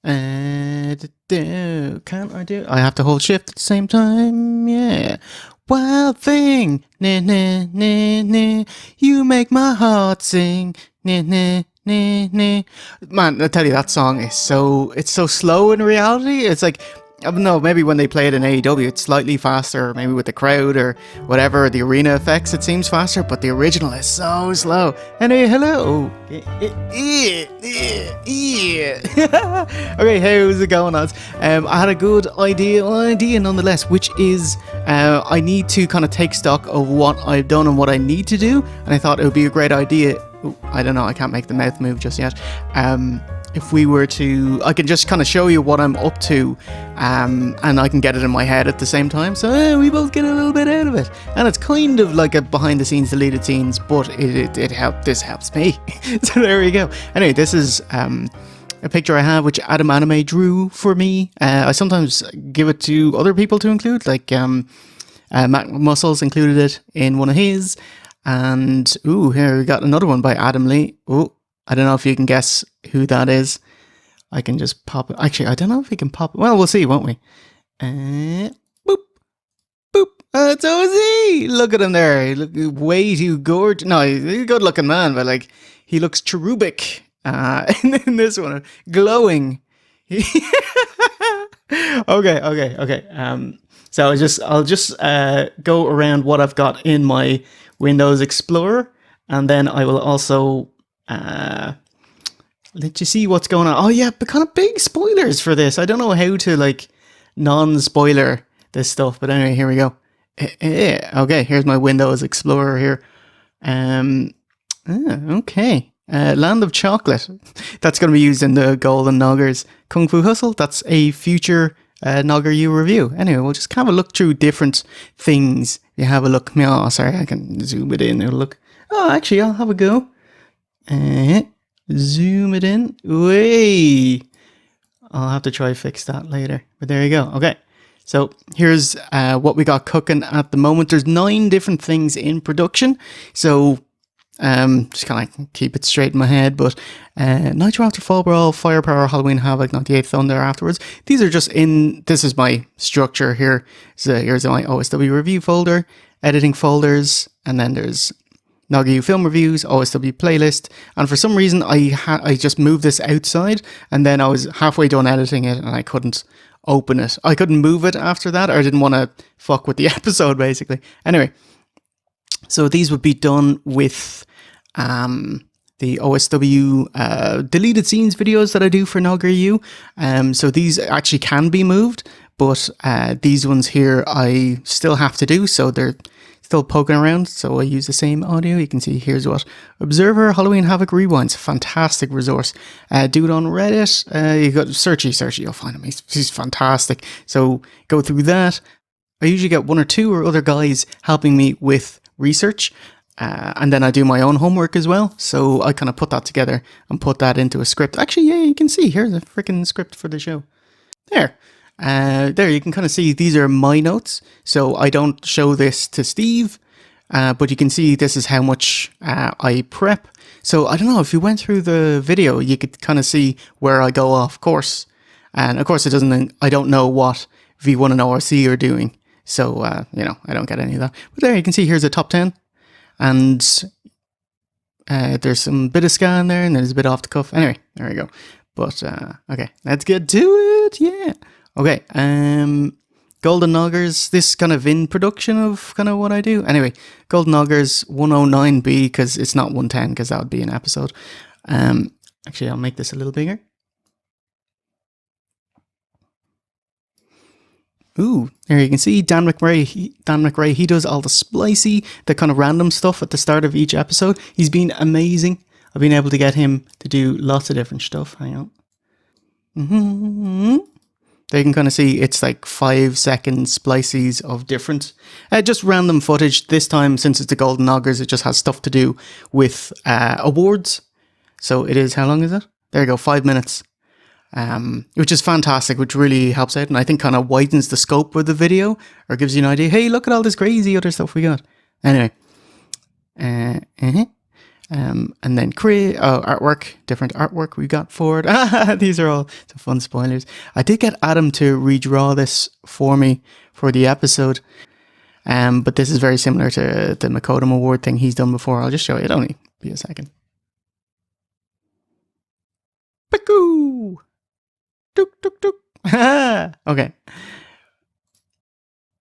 Can't I do? I have to hold shift at the same time. Yeah. Wild thing. Nah, nah, nah, nah. You make my heart sing. Nah, nah, nah, nah. Man, I tell you, that song is it's so slow in reality. It's like, I don't know, maybe when they play it in AEW, it's slightly faster, maybe with the crowd or whatever, the arena effects, it seems faster, but the original is so slow. Anyway, hello. Okay, how's it going, lads? I had a good idea nonetheless, which is I need to kind of take stock of what I've done and what I need to do, and I thought it would be a great idea. Ooh, I don't know, I can't make the mouth move just yet. If we were to, I can just kind of show you what I'm up to, and I can get it in my head at the same time, so we both get a little bit out of it. And it's kind of like a behind the scenes deleted scenes, but this helps me. So there we go. Anyway, this is a picture I have which Adam Anime drew for me. I sometimes give it to other people to include, like Matt Muscles included it in one of his. And here we got another one by Adam Lee. I don't know if you can guess who that is. I can just pop it. Actually, I don't know if we can pop it. Well, we'll see, won't we? Boop. Boop. It's OZ. Look at him there. He look way too gorgeous. No, he's a good looking man, but like, he looks cherubic in this one. Glowing. Okay. So I'll just go around what I've got in my Windows Explorer, and then I will also let you see what's going on. Oh yeah, but kind of big spoilers for this. I don't know how to like non-spoiler this stuff, but anyway, here we go. Okay, here's my Windows Explorer here. Okay. Land of Chocolate. That's going to be used in the Golden Noggers Kung Fu Hustle. That's a future Nogger U review. Anyway, we'll just have a look through different things. You have a look. Oh, sorry, I can zoom it in. Look. Oh, actually, I'll have a go. Zoom it in. Way. I'll have to try fix that later. But there you go. Okay. So here's what we got cooking at the moment. There's 9 different things in production. So just kind of keep it straight in my head. But Nitro After Fall Brawl, Firepower, Halloween Havoc, 98 Thunder afterwards. These are just in, this is my structure here. So here's my OSW review folder, editing folders, and then there's Nogger film reviews, OSW playlist, and for some reason I just moved this outside, and then I was halfway done editing it and I couldn't open it. I couldn't move it after that, or I didn't want to fuck with the episode basically. Anyway, so these would be done with the OSW deleted scenes videos that I do for Nogger U. So these actually can be moved, but these ones here I still have to do, so they're still poking around, so I use the same audio. You can see here's what Observer Halloween Havoc Rewinds, fantastic resource. Do it on Reddit. You got searchy, you'll find him. He's fantastic. So go through that. I usually get 1 or 2 or other guys helping me with research, and then I do my own homework as well. So I kind of put that together and put that into a script. Actually, yeah, you can see here's a freaking script for the show. There. There you can kind of see these are my notes, so I don't show this to Steve, but you can see this is how much I prep. So I don't know, if you went through the video you could kind of see where I go off course, and of course I don't know what V1 and ORC are doing, so I don't get any of that. But there you can see here's a top 10, and there's some bit of scan there, and there's a bit off the cuff. Anyway, there we go. But okay, let's get to it. Yeah. Okay, Golden Noggers, this kind of in production of kind of what I do. Anyway, Golden Noggers 109B, because it's not 110, because that would be an episode. Actually, I'll make this a little bigger. Ooh, there you can see Dan McRae, he does all the splicey, the kind of random stuff at the start of each episode. He's been amazing. I've been able to get him to do lots of different stuff. Hang on. There you can kind of see it's like 5-second splices of different, just random footage. This time, since it's the Golden Noggers, it just has stuff to do with awards. So it is, how long is it? There you go, 5 minutes, which is fantastic, which really helps out. And I think kind of widens the scope of the video, or gives you an idea. Hey, look at all this crazy other stuff we got. Anyway. And then create artwork, different artwork we got for it. These are all some fun spoilers. I did get Adam to redraw this for me for the episode. But this is very similar to the Makodum Award thing he's done before. I'll just show you. It'll only be a second. Picoo! Tuk, tuk, tuk. Okay.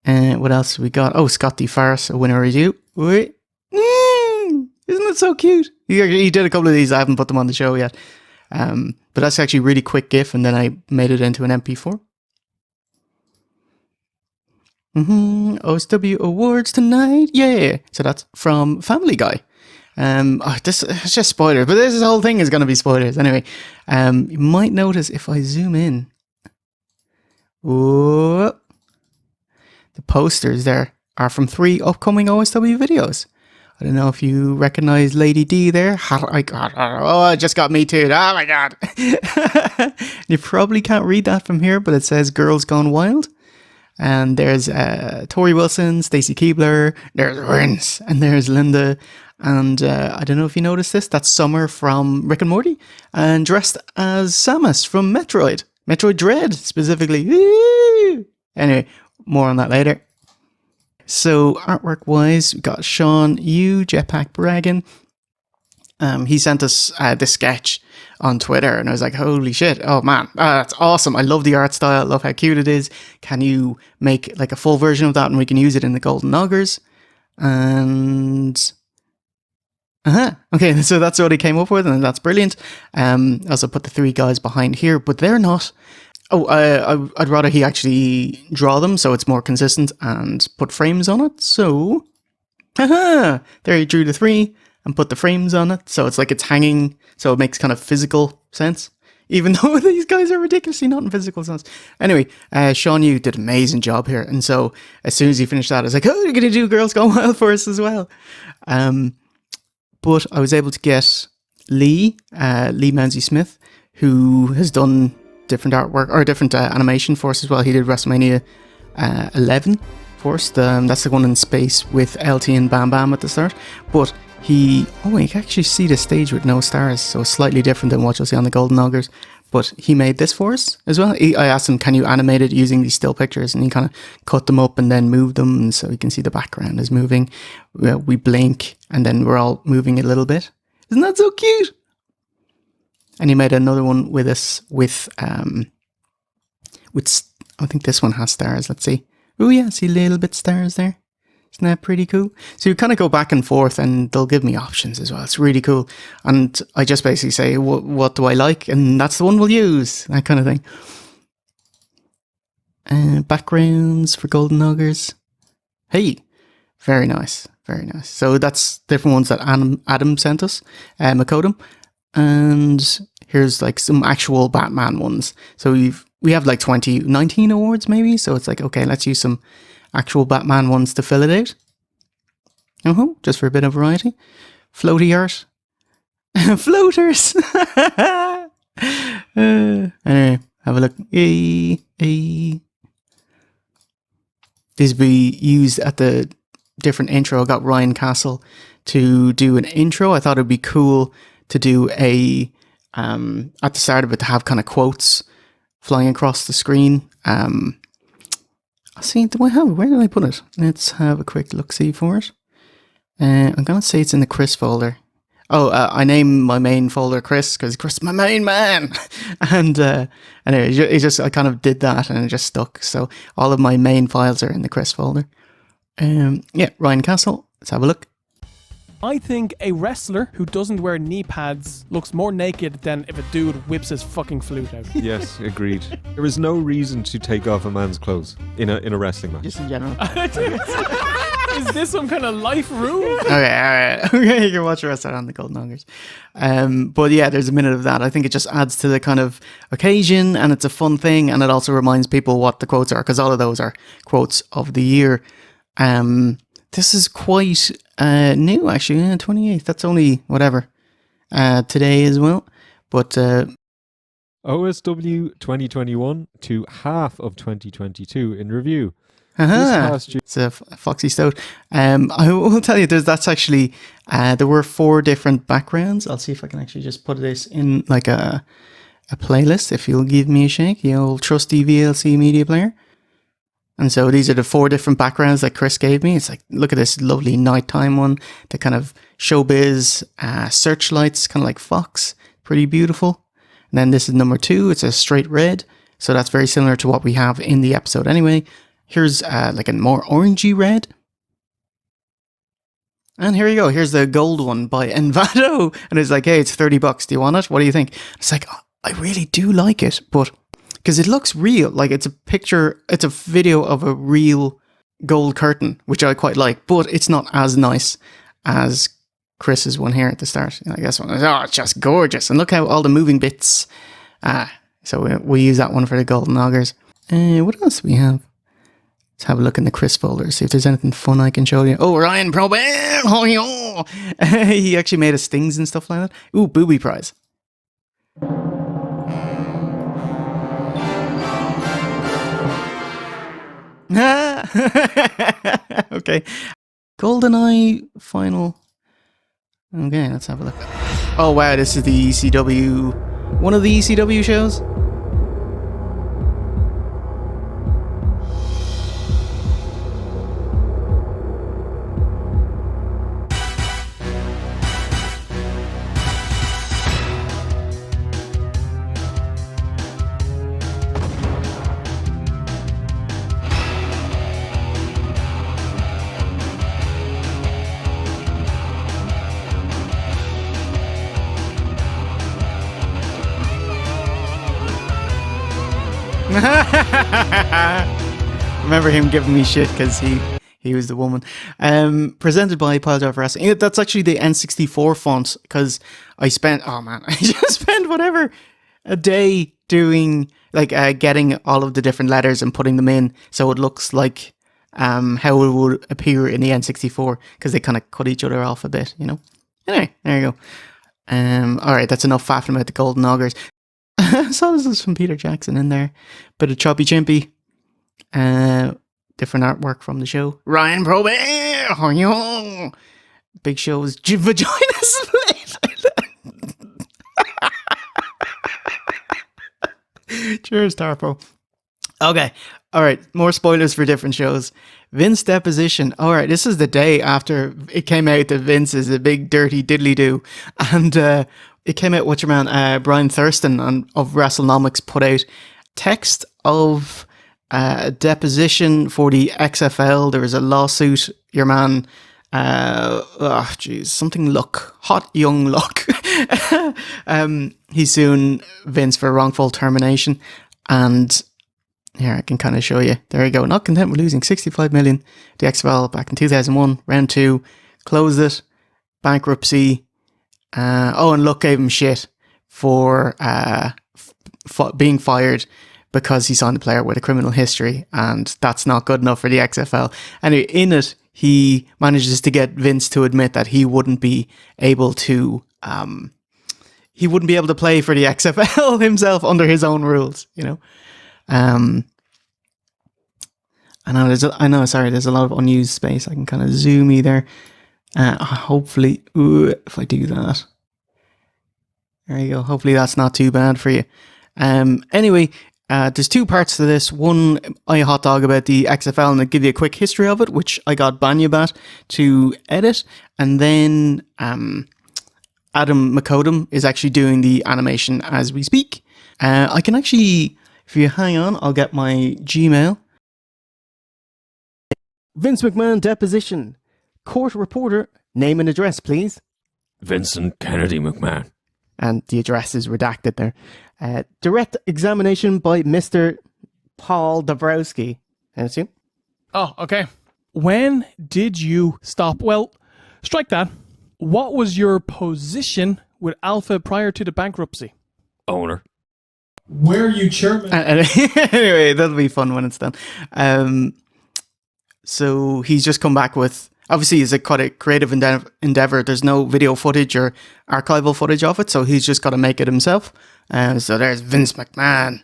And what else we got? Oh, Scott D. Farris, a winner review. Wait. Isn't it so cute? He did a couple of these. I haven't put them on the show yet. But that's actually a really quick GIF, and then I made it into an MP4. OSW Awards tonight. Yeah. So that's from Family Guy. This it's just spoilers, but this whole thing is going to be spoilers anyway. You might notice if I zoom in. Whoa. The posters there are from 3 upcoming OSW videos. I don't know if you recognize Lady D there. Oh my god. Oh, it just got me too. Oh my god. You probably can't read that from here, but it says Girls Gone Wild. And there's Tori Wilson, Stacey Keebler, there's Rince, and there's Linda. And I don't know if you noticed this, that's Summer from Rick and Morty, and dressed as Samus from Metroid Dread specifically. Woo! Anyway, more on that later. So artwork wise, we got Sean Yu, Jetpack Bragging. He sent us this sketch on Twitter, and I was like, holy shit, oh man, that's awesome. I love the art style, I love how cute it is. Can you make like a full version of that and we can use it in the Golden Augers? And okay, so that's what he came up with, and that's brilliant. I also put the 3 guys behind here, but they're not. I'd rather he actually draw them so it's more consistent and put frames on it. So, there he drew the 3 and put the frames on it, so it's like it's hanging, so it makes kind of physical sense, even though these guys are ridiculously not in physical sense. Anyway, Sean Yu did an amazing job here, and so as soon as he finished that, I was like, oh, you're going to do Girls Gone Wild for us as well. But I was able to get Lee Mounsey Smith, who has done different artwork, or different animation for us as well. He did WrestleMania 11 for us. That's the one in space with LT and Bam Bam at the start. But you can actually see the stage with no stars, so it's slightly different than what you'll see on the Golden Augers. But he made this for us as well. I asked him, can you animate it using these still pictures? And he kind of cut them up and then moved them, and so you can see the background is moving. We blink, and then we're all moving a little bit. Isn't that so cute? And he made another one with us with I think this one has stars. Let's see. Oh yeah, see little bit stars there. Isn't that pretty cool? So you kind of go back and forth, and they'll give me options as well. It's really cool. And I just basically say, what do I like? And that's the one we'll use. That kind of thing. Backgrounds for Golden Augers. Hey, very nice. Very nice. So that's different ones that Adam sent us. Makodum. And here's like some actual Batman ones. So we have like 19 awards maybe. So it's like, okay, let's use some actual Batman ones to fill it out. Just for a bit of variety. Floaty art. Floaters. Anyway, have a look. These be used at the different intro. I got Ryan Castle to do an intro. I thought it'd be cool to do at the start of it, to have kind of quotes flying across the screen. See, where did I put it? Let's have a quick look-see for it. I'm going to say it's in the Chris folder. I named my main folder Chris, because Chris is my main man. And anyway, I kind of did that, and it just stuck. So all of my main files are in the Chris folder. Ryan Castle. Let's have a look. I think a wrestler who doesn't wear knee pads looks more naked than if a dude whips his fucking flute out. Yes, agreed. There is no reason to take off a man's clothes in a wrestling match. Just in general. Is this some kind of life rule? Okay, you can watch the rest of that on the Golden Augers. But yeah, there's a minute of that. I think it just adds to the kind of occasion, and it's a fun thing, and it also reminds people what the quotes are, because all of those are quotes of the year. This is quite new, actually. 28th. That's only whatever today as well. But OSW 2021 to half of 2022 in review. Aha. It's a Foxy Stoat. I will tell you, that's actually, there were 4 different backgrounds. I'll see if I can actually just put this in like a playlist, if you'll give me a shake, the old trusty VLC media player. And so these are the 4 different backgrounds that Chris gave me. It's like, look at this lovely nighttime one, the kind of showbiz searchlights, kind of like Fox, pretty beautiful. And then this is number 2, it's a straight red. So that's very similar to what we have in the episode anyway. Here's like a more orangey red. And here you go. Here's the gold one by Envato. And it's like, hey, it's $30. Do you want it? What do you think? It's like, oh, I really do like it, but because it looks real. Like it's a video of a real gold curtain, which I quite like, but it's not as nice as Chris's one here at the start. I guess it's just gorgeous. And look how all the moving bits. So we use that one for the golden augers. What else do we have? Let's have a look in the Chris folder, see if there's anything fun I can show you. Oh, Ryan Probert! Oh, yo! He actually made us stings and stuff like that. Ooh, booby prize. Okay. GoldenEye final. Okay, let's have a look. Oh, wow, this is the ECW. One of the ECW shows. Remember him giving me shit because he was the woman. Presented by Piledriver Wrestling. That's actually the N64 font because I spent, oh man, I just spent whatever a day doing like getting all of the different letters and putting them in so it looks like how it would appear in the N64 because they kind of cut each other off a bit, you know. Anyway, there you go. All right, that's enough faffing about the golden augers. So there's some Peter Jackson in there. Bit of Choppy Chimpy. Different artwork from the show. Ryan Probert! Oh, Big Show's vagina split. Cheers, Tarpo. Okay. All right. More spoilers for different shows. Vince deposition. All right. This is the day after it came out that Vince is a big dirty diddly do. And it came out, what's your man, Brian Thurston of WrestleNomics put out text of a deposition for the XFL. There was a lawsuit. Your man, something Luck, hot young Luck. He's suing Vince for wrongful termination. And here, I can kind of show you. There you go. Not content with losing 65 million. The XFL back in 2001, round 2, closed it, bankruptcy. And Luck gave him shit for being fired because he signed a player with a criminal history, and that's not good enough for the XFL. Anyway, in it, he manages to get Vince to admit that he wouldn't be able to play for the XFL himself under his own rules, you know. I know there's a lot of unused space. I can kind of zoom you there. Hopefully, if I do that, there you go. Hopefully that's not too bad for you. Anyway, there's 2 parts to this. One, I hot dog about the XFL and I give you a quick history of it, which I got Banyabat to edit, and then Adam McCodum is actually doing the animation as we speak. I can actually, if you hang on, I'll get my Gmail. Vince McMahon deposition. Court reporter, name and address, please. Vincent Kennedy McMahon. And the address is redacted there. Direct examination by Mr. Paul Dabrowski. Anything? Oh, okay. When did you stop? Well, strike that. What was your position with Alpha prior to the bankruptcy? Owner. Were you chairman? Anyway, that'll be fun when it's done. So he's just come back with, obviously it's quite a creative endeavor. There's no video footage or archival footage of it, so he's just got to make it himself. So there's Vince McMahon.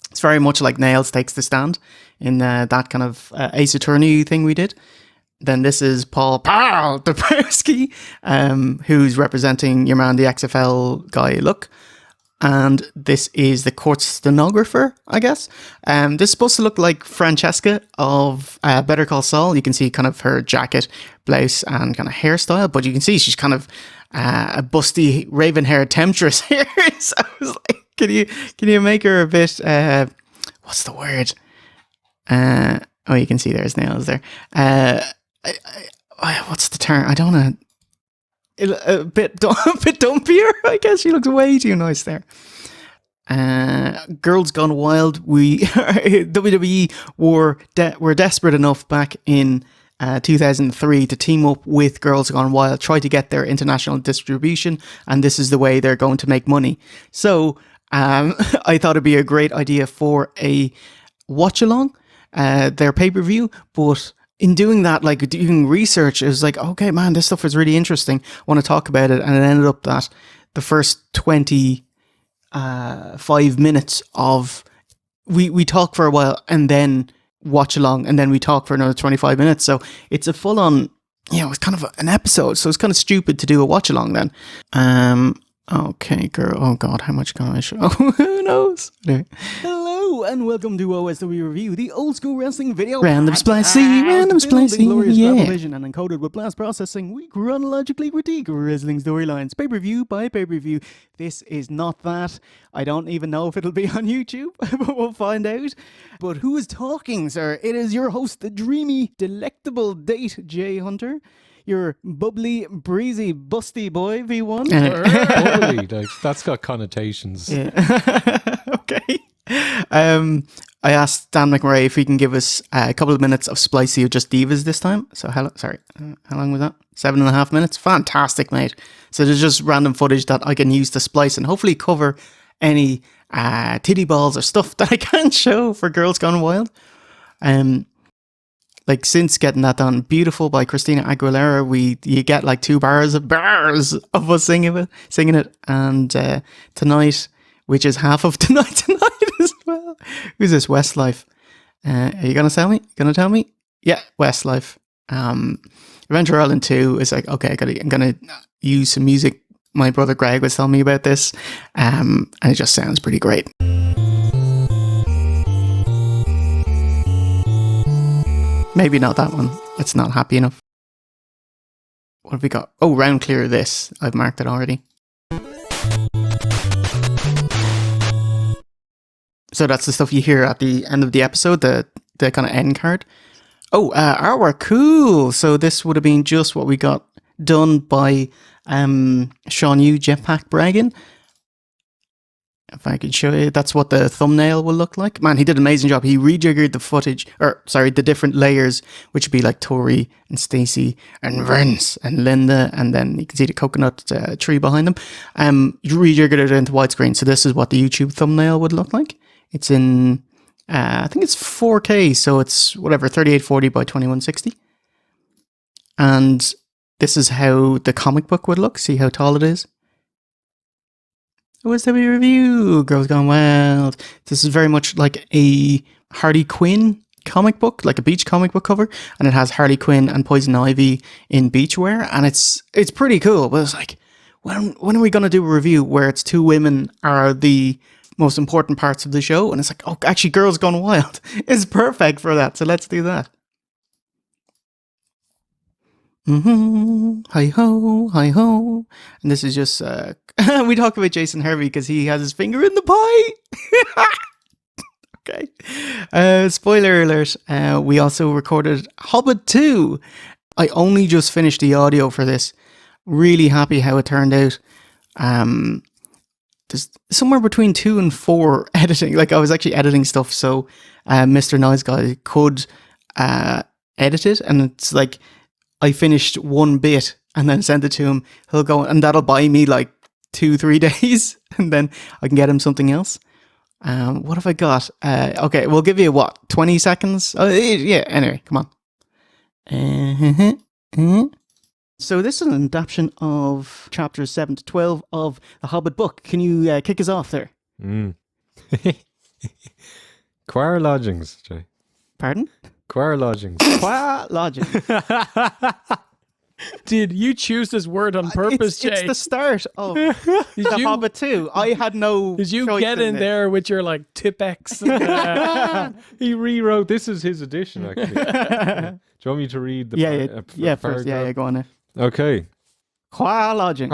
It's It's very much like Nails Takes the Stand in that kind of Ace Attorney thing we did. Then this is Paul Dabrowski, who's representing your man, the XFL guy, Look. And this is the court stenographer, I guess. This is supposed to look like Francesca of Better Call Saul. You can see kind of her jacket, blouse, and kind of hairstyle. But you can see she's kind of a busty, raven-haired temptress here. So I was like, can you make her a bit, what's the word? Oh, you can see there's nails there. What's the term? I don't know. A bit dumpier, I guess. She looks way too nice there. Girls Gone Wild. WWE were desperate enough back in 2003 to team up with Girls Gone Wild, try to get their international distribution, and this is the way they're going to make money. So I thought it'd be a great idea for a watch along, their pay-per-view, but in doing that, like doing research, it was like, okay, man, this stuff is really interesting. I want to talk about it. And it ended up that the first 25 minutes of, we talk for a while and then watch along, and then we talk for another 25 minutes. So it's a full on, it's kind of an episode. So it's kind of stupid to do a watch along then. Okay, girl. Oh God, how much can I show? Who knows? Anyway. Hello and welcome to OSW Review, the old school wrestling video. Random splicey, glorious vision and encoded with blast processing. We chronologically critique wrestling storylines, pay per view by pay per view. This is not that. I don't even know if it'll be on YouTube, but we'll find out. But who is talking, sir? It is your host, the dreamy, delectable date, Jay Hunter. Your bubbly, breezy, busty boy, V1. Bubbly, like, that's got connotations. Yeah. Okay. I asked Dan McMurray if he can give us a couple of minutes of splicey of just divas this time. So, how long was that? 7.5 minutes? Fantastic, mate. So there's just random footage that I can use to splice and hopefully cover any titty balls or stuff that I can't show for Girls Gone Wild. Like, since getting that done, Beautiful by Christina Aguilera, you get like 2 bars of us singing it, and Tonight, which is half of Tonight as well. Who's this? Westlife. Are you gonna tell me? Yeah, Westlife. Adventure Island 2 is like, okay, I'm gonna use some music. My brother Greg was telling me about this, and it just sounds pretty great. Maybe not that one. It's not happy enough. What have we got? Oh, Round Clear This. I've marked it already. So that's the stuff you hear at the end of the episode, the kind of end card. Oh, artwork. Cool. So this would have been just what we got done by Sean Yu, Jetpack Bragging. If I could show you, that's what the thumbnail will look like. Man, he did an amazing job. He rejiggered the footage, the different layers, which would be like Tori and Stacy and Vince and Linda, and then you can see the coconut tree behind them. You rejiggered it into widescreen, so this is what the YouTube thumbnail would look like. It's in, I think it's 4K, so it's whatever, 3840 by 2160. And this is how the comic book would look. See how tall it is? OSW Review, Girls Gone Wild. This is very much like a Harley Quinn comic book, like a beach comic book cover, and it has Harley Quinn and Poison Ivy in beachwear, and it's pretty cool. But it's like, when are we going to do a review where it's 2 women are the most important parts of the show? And it's like, oh, actually, Girls Gone Wild is perfect for that, so let's do that. Hi ho. And this is just we talk about Jason Hervey because he has his finger in the pie. Okay. Spoiler alert. We also recorded Hobbit 2. I only just finished the audio for this. Really happy how it turned out. There's somewhere between 2 and 4 editing. Like, I was actually editing stuff, so Mr. Nice Guy could edit it, and it's like, I finished one bit and then sent it to him. He'll go, and that'll buy me like 2-3 days, and then I can get him something else. What have I got? Okay, we'll give you 20 seconds? Yeah, anyway, come on. So this is an adaptation of chapters 7 to 12 of The Hobbit book. Can you kick us off there? Choir lodgings, Jay. Pardon? Choir lodgings. Qua logic. Did you choose this word on purpose, Jay? It's the start of The you- Hobbit 2. I had no Did you choice get in this. there with your like Tipex? And, He rewrote. This is his edition, actually. Do you want me to read the Yeah, first. Yeah, go on there. Okay. Qua logic.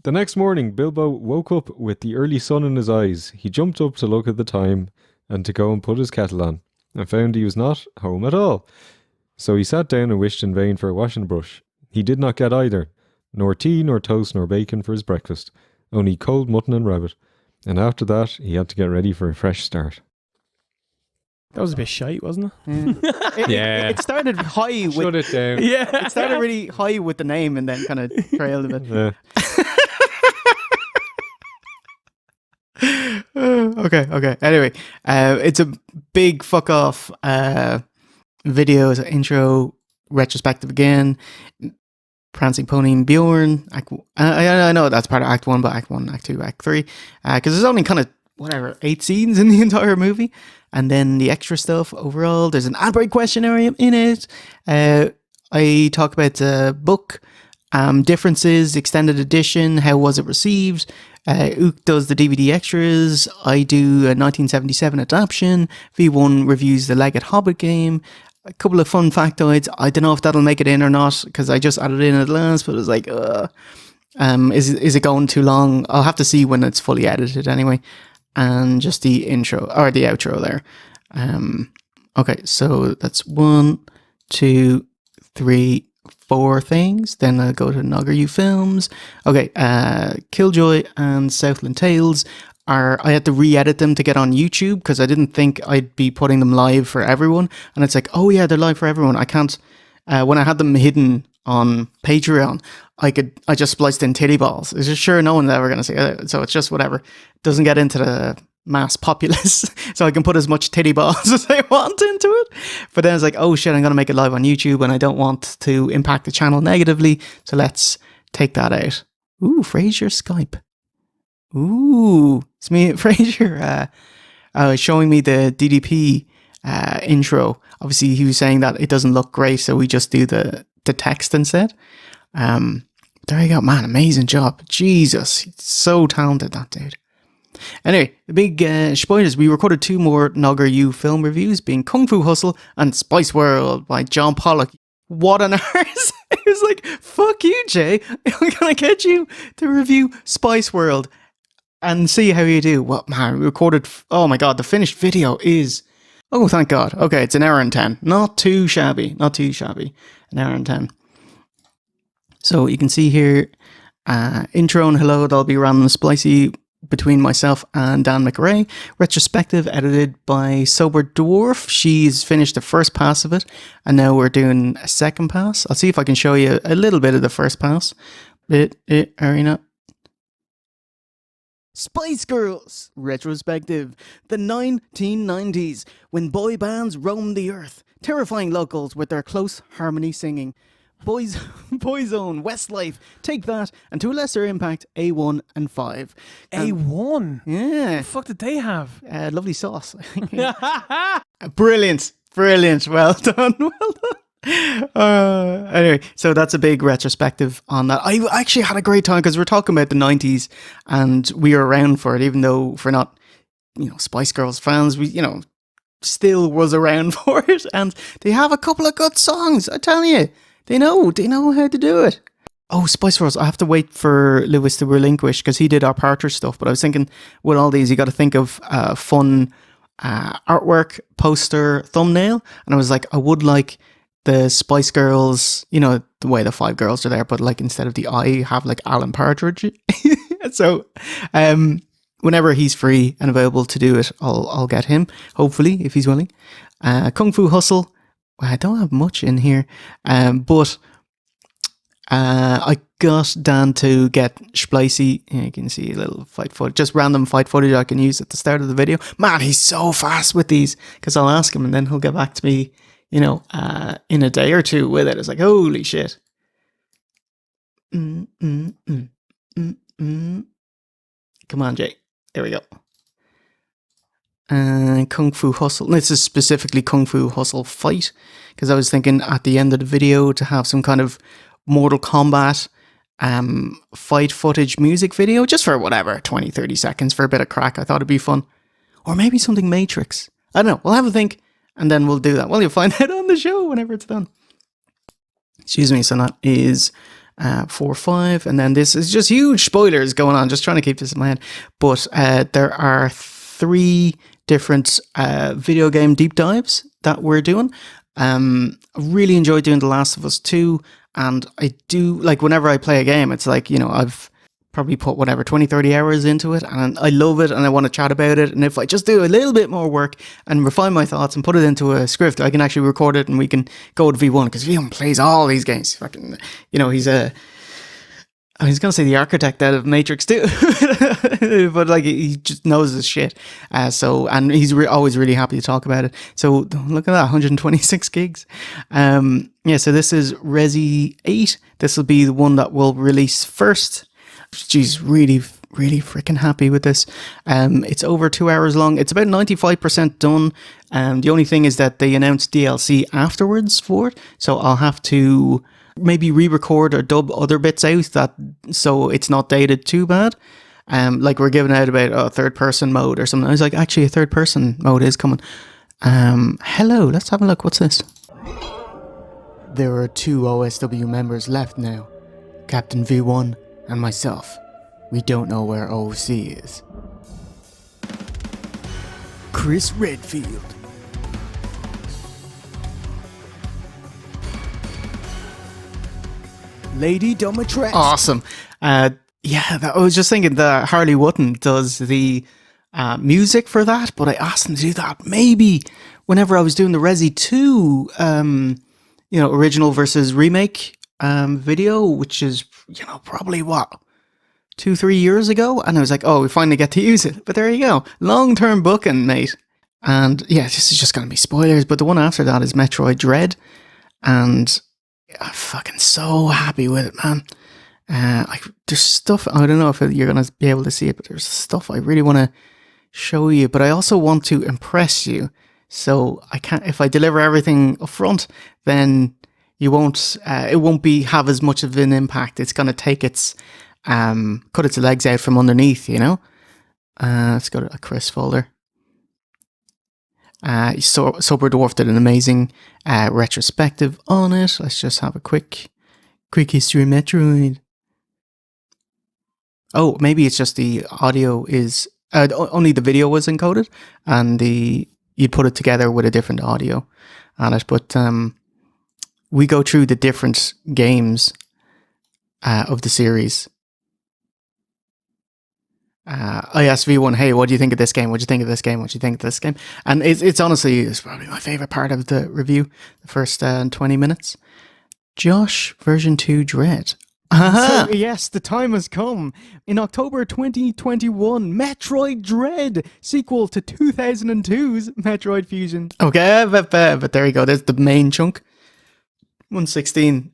The next morning, Bilbo woke up with the early sun in his eyes. He jumped up to look at the time and to go and put his kettle on, and found he was not home at all. So he sat down and wished in vain for a washing brush. He did not get either, nor tea, nor toast, nor bacon for his breakfast, only cold mutton and rabbit. And after that, he had to get ready for a fresh start. that was a bit shite, wasn't it? Yeah. It started high with Shut it down. Yeah. It started really high with the name and then kind of trailed a bit. Yeah. Okay. Anyway, it's a big fuck off video, it's an intro, retrospective again. Prancing Pony and Bjorn. I know that's part of Act 1, but Act 1, Act 2, Act 3. Because there's only kind of, 8 scenes in the entire movie. And then the extra stuff overall. There's an ad break questionnaire in it. I talk about the book, differences, extended edition, how was it received. Ook does the DVD extras. I do a 1977 adaptation. V1 reviews the Legged Hobbit game. A couple of fun factoids. I don't know if that'll make it in or not because I just added it in at last, but it was like, is it going too long? I'll have to see when it's fully edited anyway. And just the intro or the outro there. Okay, so that's 1, 2, 3, 4 things. Then I'll go to Nogger Films. Okay, Killjoy and Southland Tales I had to re-edit them to get on YouTube because I didn't think I'd be putting them live for everyone. And it's like, oh yeah, they're live for everyone. I can't, when I had them hidden on Patreon, I just spliced in titty balls. It's just sure no one's ever going to see it. So it's just whatever. It doesn't get into the mass populace. So I can put as much titty balls as I want into it. But then it's like, oh shit, I'm going to make it live on YouTube and I don't want to impact the channel negatively. So let's take that out. Ooh, Frasier Skype. Ooh, it's me, Frasier, showing me the DDP intro. Obviously, he was saying that it doesn't look great, so we just do the text instead. There you go, man, amazing job. Jesus, he's so talented, that dude. Anyway, the big spoilers. We recorded 2 more Nogger U film reviews, being Kung Fu Hustle and Spice World by John Pollock. What on earth? It was like, fuck you, Jay. I'm gonna get you to review Spice World and see how you do. Well, man, we recorded, oh my god, the finished video is, oh, thank god. Okay, it's an hour and 10. Not too shabby. An hour and 10. So you can see here, intro and hello, that'll be random spicy between myself and Dan McRae. Retrospective edited by Sober Dwarf. She's finished the first pass of it, and now we're doing a second pass. I'll see if I can show you a little bit of the first pass. Arena. Spice Girls retrospective. The 1990s, when boy bands roamed the earth, terrifying locals with their close harmony singing. Boyzone, Westlife, Take That, and to a lesser impact, A1 and 5. A1? Yeah. What the fuck did they have? Lovely sauce. Brilliant. Well done. Anyway, so that's a big retrospective on that. I actually had a great time because we're talking about the 90s and we were around for it, even though if we're not, Spice Girls fans, we, still was around for it. And they have a couple of good songs, I tell you. They know how to do it. Oh, Spice Girls, I have to wait for Lewis to relinquish because he did our Partridge stuff. But I was thinking with all these, you got to think of fun artwork, poster, thumbnail. And I was like, I would like the Spice Girls, the way the 5 girls are there, but like instead of the I, have like Alan Partridge. So whenever he's free and available to do it, I'll get him, hopefully, if he's willing. Kung Fu Hustle. I don't have much in here, but I got Dan to get Splicey. You can see a little fight footage, just random fight footage I can use at the start of the video. Man, he's so fast with these because I'll ask him and then he'll get back to me, in a day or two with it. It's like, holy shit. Come on, Jay. There we go. and Kung Fu Hustle. This is specifically Kung Fu Hustle Fight, because I was thinking at the end of the video to have some kind of Mortal Kombat fight footage music video, just for whatever, 20, 30 seconds for a bit of crack. I thought it'd be fun. Or maybe something Matrix. I don't know. We'll have a think, and then we'll do that. Well, you'll find out on the show whenever it's done. Excuse me. So that is 4, 5, and then this is just huge spoilers going on. Just trying to keep this in my head. But there are 3 different video game deep dives that we're doing. I really enjoyed doing The Last of Us 2, and I do, like, whenever I play a game, it's like, you know, I've probably put whatever 20, 30 hours into it, and I love it, and I want to chat about it. And if I just do a little bit more work and refine my thoughts and put it into a script, I can actually record it and we can go to V1, because V1 plays all these games. Fucking, you know, I was going to say the architect out of Matrix 2, but like he just knows his shit. And he's always really happy to talk about it. So look at that, 126 gigs. Yeah, so this is Resi 8. This will be the one that will release first. She's really freaking happy with this. It's over 2 hours long. It's about 95% done. The only thing is that they announced DLC afterwards for it. So I'll have to maybe re-record or dub other bits out so it's not dated too bad. Like we're giving out about a third person mode or something. I was like, actually a third person mode is coming. Hello, let's have a look. What's this? There are 2 OSW members left now. Captain V1 and myself. We don't know where OC is. Chris Redfield. Lady Domatress. Awesome. I was just thinking that Harley Wooden does the music for that, but I asked him to do that maybe whenever I was doing the Resi 2, original versus remake video, which is, probably 2-3 years ago. And I was like, oh, we finally get to use it. But there you go. Long-term booking, mate. And yeah, this is just going to be spoilers. But the one after that is Metroid Dread. And I'm fucking so happy with it, man. There's stuff, I don't know if you're going to be able to see it, but there's stuff I really want to show you. But I also want to impress you. So if I deliver everything up front, then it won't have as much of an impact. It's going to take cut its legs out from underneath, let's go to a Chris folder. Sober Dwarf did an amazing retrospective on it. Let's just have a quick history of Metroid. Oh, maybe it's just the audio is only the video was encoded, and you'd put it together with a different audio on it. But we go through the different games of the series. I asked V1, hey, what do you think of this game? What do you think of this game? What do you think of this game? And it's honestly, it's probably my favorite part of the review, the first 20 minutes. Josh, version 2 Dread. So, yes, the time has come. In October 2021, Metroid Dread, sequel to 2002's Metroid Fusion. Okay, but there you go. There's the main chunk. 116.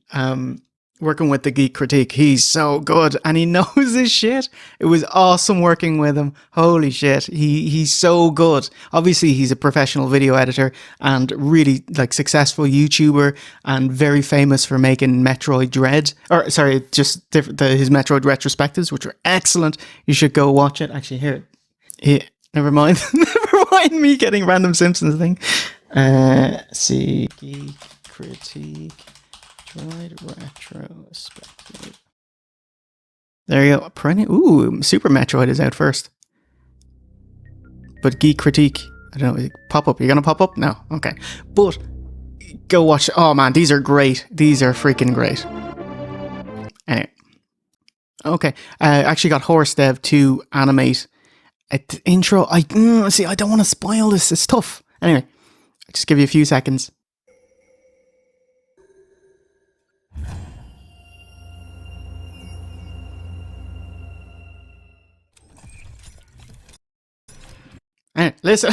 Working with the Geek Critique. He's so good and he knows his shit. It was awesome working with him. Holy shit. He's so good. Obviously, he's a professional video editor and really successful YouTuber and very famous for making Metroid Dread. His Metroid retrospectives, which were excellent. You should go watch it. Actually, here. Never mind. Never mind me getting random Simpsons thing. See, Geek Critique. Metroid retrospective. There you go. Ooh, Super Metroid is out first. But Geek Critique, I don't know, pop up. You're gonna pop up? No. Okay. But go watch. Oh man, these are great. These are freaking great. Anyway. Okay. I actually got Horse Dev to animate an intro. I don't want to spoil this. It's tough. Anyway, I'll just give you a few seconds. Listen,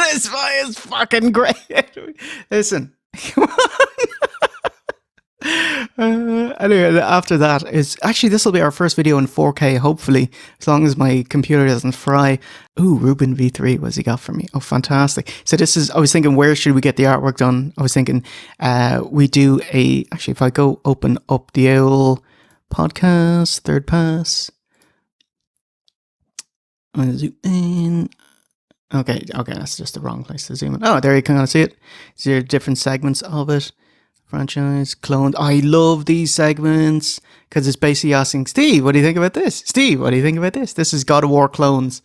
this is fucking great. Listen, come on. Anyway, after that is actually this will be our first video in 4K. Hopefully, as long as my computer doesn't fry. Ooh, Ruben V3, what's he got for me? Oh, fantastic! So this is. I was thinking, where should we get the artwork done? I was thinking, we do a. Actually, if I go open up the owl podcast, third pass. I'm gonna zoom in. Okay, that's just the wrong place to zoom in. Oh, there you can kind of see it. There are different segments of it. Franchise, cloned. I love these segments because it's basically asking Steve, what do you think about this? Steve, what do you think about this? This is God of War clones.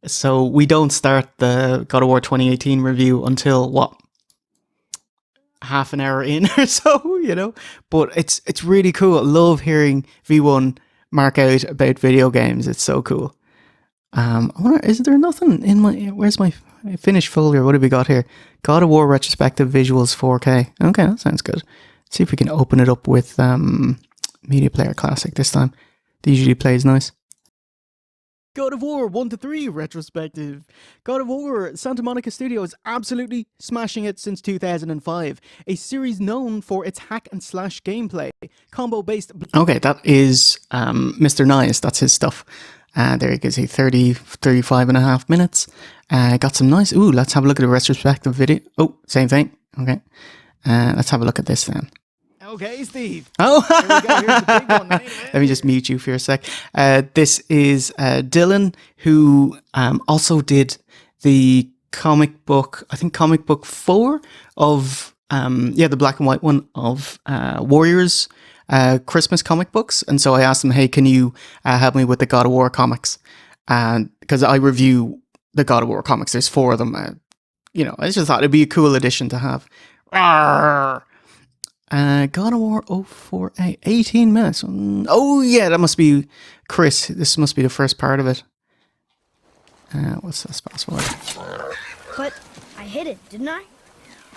So we don't start the God of War 2018 review until what? Half an hour in or so, you know? But it's really cool. I love hearing V1 mark out about video games. It's so cool. I wonder, is there nothing in my, where's my finished folder? What have we got here? God of War retrospective visuals 4K. Okay, that sounds good. Let's see if we can open it up with Media Player Classic this time. It usually plays nice. God of War 1 to 3 retrospective. God of War Santa Monica Studio is absolutely smashing it since 2005. A series known for its hack and slash gameplay, combo based. Okay, that is Mr. Nice. That's his stuff. There you go, see 35 and a half minutes. Got some nice. Ooh, let's have a look at the retrospective video. Oh, same thing. Okay. Let's have a look at this then. Okay, Steve. Oh, Here we go. Here's the big one. let me just mute you for a sec. This is Dylan, who also did the comic book, I think comic book 4 of, the black and white one of Warriors Christmas comic books. And so I asked him, hey, can you help me with the God of War comics? Because I review the God of War comics. There's 4 of them. I just thought it'd be a cool addition to have. God of War 04A, 18 minutes. Oh yeah, that must be Chris. This must be the first part of it. What's this password? But I hit it, didn't I?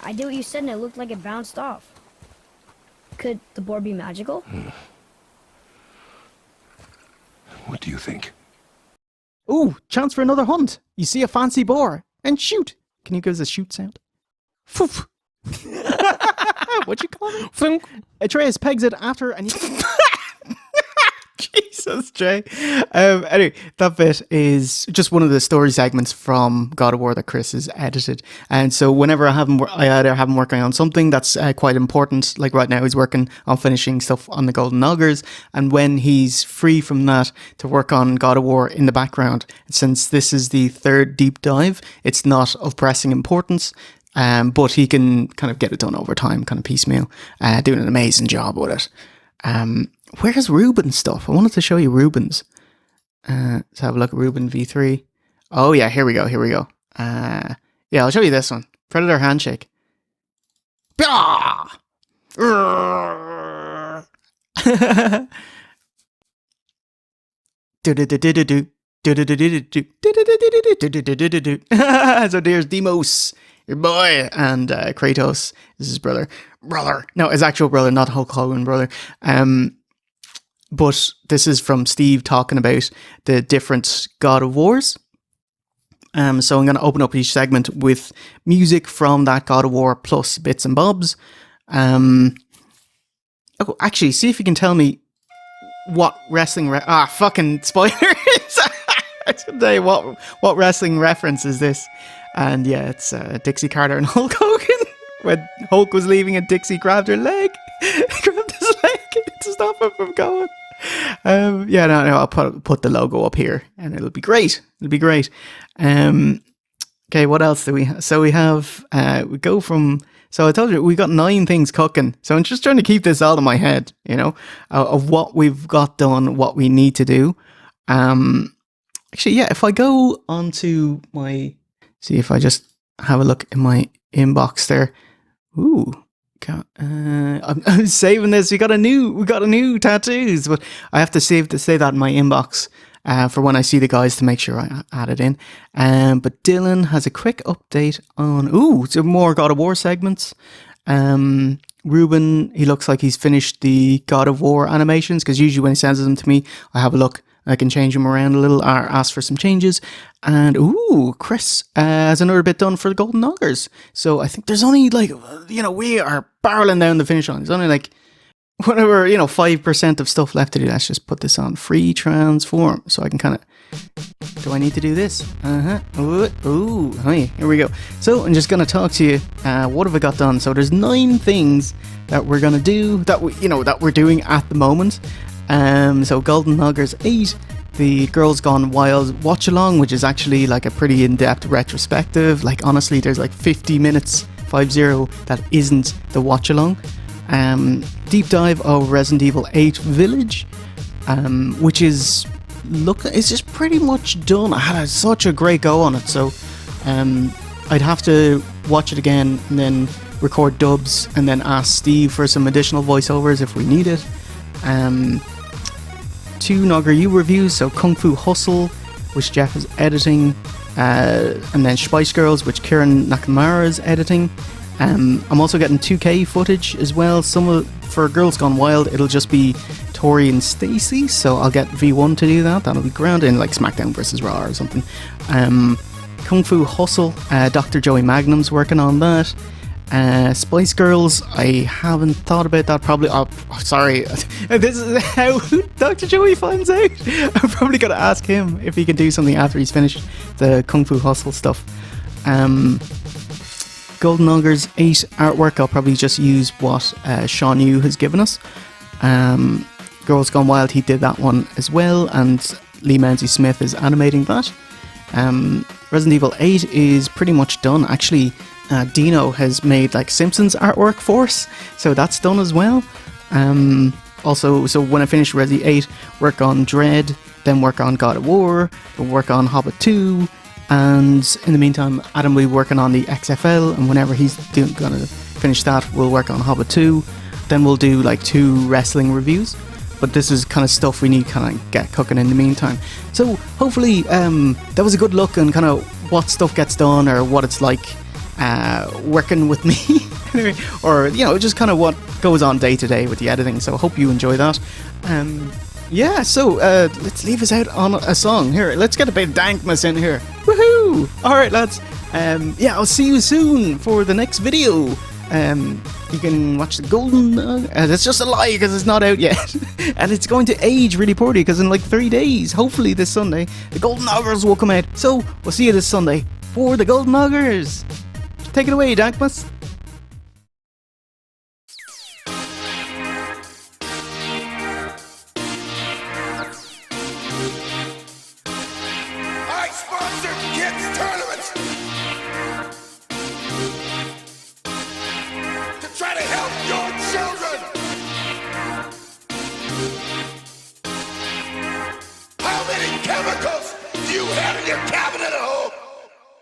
I did what you said and it looked like it bounced off. Could the board be magical? What do you think? Ooh, chance for another hunt. You see a fancy boar and shoot. Can you give us a shoot sound? Foof. What'd you call it? Flunk. Atreus pegs it after and you... Jesus, Jay. Anyway, that bit is just one of the story segments from God of War that Chris has edited. And so whenever I either have him working on something that's quite important, like right now he's working on finishing stuff on the Golden Augurs, and when he's free from that to work on God of War in the background, since this is the 3rd deep dive, it's not of pressing importance. But he can kind of get it done over time, kind of piecemeal, doing an amazing job with it. Where's Ruben's stuff? I wanted to show you Ruben's. Let's have a look at Ruben V3. Oh yeah, here we go. Yeah, I'll show you this one. Predator handshake. So there's Demos, your boy, and Kratos is his brother. No, his actual brother, not Hulk Hogan brother. But this is from Steve talking about the different God of Wars. So I'm going to open up each segment with music from that God of War plus bits and bobs. Actually, see if you can tell me what wrestling... fucking spoilers! I should tell you what wrestling reference is this. And yeah, it's Dixie Carter and Hulk Hogan. When Hulk was leaving and Dixie grabbed her leg. Grabbed his leg to stop him from going. I'll put the logo up here and it'll be great. Okay, what else do we have? So we have, we go from, so I told you, we got 9 things cooking. So I'm just trying to keep this all in my head, of what we've got done, what we need to do. Actually, yeah, if I go onto see if I just have a look in my inbox there. Ooh, I'm saving this. We got a new tattoos, but I have to say that in my inbox for when I see the guys to make sure I add it in. But Dylan has a quick update on some more God of War segments. Ruben, he looks like he's finished the God of War animations, because usually when he sends them to me, I have a look. I can change them around a little or ask for some changes. And, Chris has another bit done for the Golden Augurs. So I think there's only we are barreling down the finish line. There's only whatever, 5% of stuff left to do. Let's just put this on free transform so I can kind of, do I need to do this? Ooh, hi, here we go. So I'm just going to talk to you. What have I got done? So there's 9 things that we're going to do that that we're doing at the moment. So Golden Noggers 8, the Girls Gone Wild watch along, which is actually like a pretty in-depth retrospective. Like honestly, there's like 50 minutes, 50, that isn't the watch along. Deep dive of Resident Evil 8 Village, which is it's just pretty much done. I had such a great go on it, so I'd have to watch it again and then record dubs and then ask Steve for some additional voiceovers if we need it. 2 Nogger U reviews, so Kung Fu Hustle, which Jeff is editing, and then Spice Girls, which Kieran Nakamura is editing. I'm also getting 2K footage as well. For Girls Gone Wild, it'll just be Tori and Stacy, so I'll get V1 to do that. That'll be grand in like SmackDown versus Raw or something. Kung Fu Hustle, Dr. Joey Magnum's working on that. Spice Girls, I haven't thought about that. Probably, sorry, this is how Dr. Joey finds out. I'm probably gonna ask him if he can do something after he's finished the Kung Fu Hustle stuff. Golden Noggers 8 artwork, I'll probably just use what Sean Yu has given us. Girls Gone Wild, he did that one as well, and Lee Menzies Smith is animating that. Resident Evil 8 is pretty much done. Actually, Dino has made like Simpsons artwork for us, so that's done as well. Also, so when I finish Resi 8, work on Dread, then work on God of War, we'll work on Hobbit 2, and in the meantime, Adam will be working on the XFL, and whenever he's gonna finish that, we'll work on Hobbit 2. Then we'll do like 2 wrestling reviews. But this is kind of stuff we need kind of get cooking in the meantime. So hopefully that was a good look on kind of what stuff gets done or what it's like working with me. Anyway, or just kind of what goes on day to day with the editing. So I hope you enjoy that. Yeah, so let's leave us out on a song. Here, let's get a bit of dankness in here. Woohoo! Alright lads, yeah, I'll see you soon for the next video. You can watch the Golden that's just a lie because it's not out yet. And it's going to age really poorly because in like 3 days, hopefully this Sunday, the Golden Noggers will come out. So we'll see you this Sunday for the Golden Noggers. Take it away, Dankmas. I sponsor kids tournaments to try to help your children. How many chemicals do you have in your cabinet at home?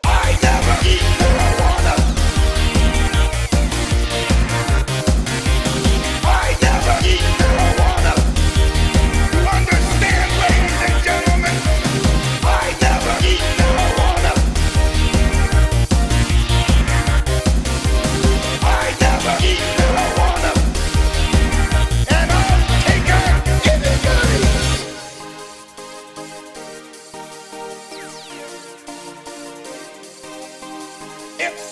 I never eat marijuana. I never eat marijuana. You understand, ladies and gentlemen? I never eat marijuana. I never eat marijuana. And I'll take out anybody. It's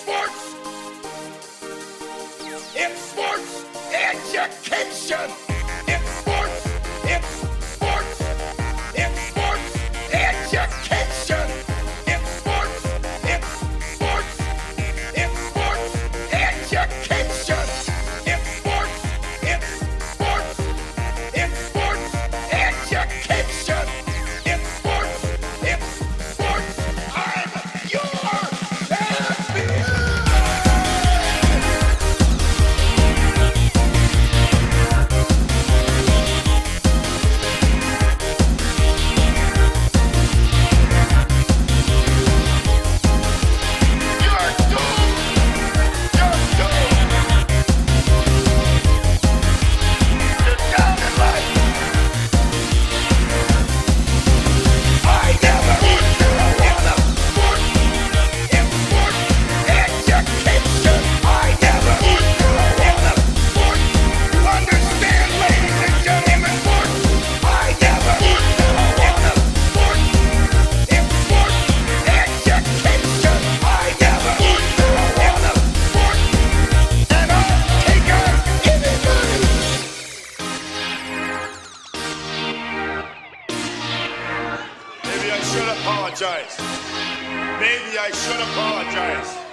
sports education. It's sports education. It's sports education. It's sports education. It's sports I'm your champion. Maybe I should apologize.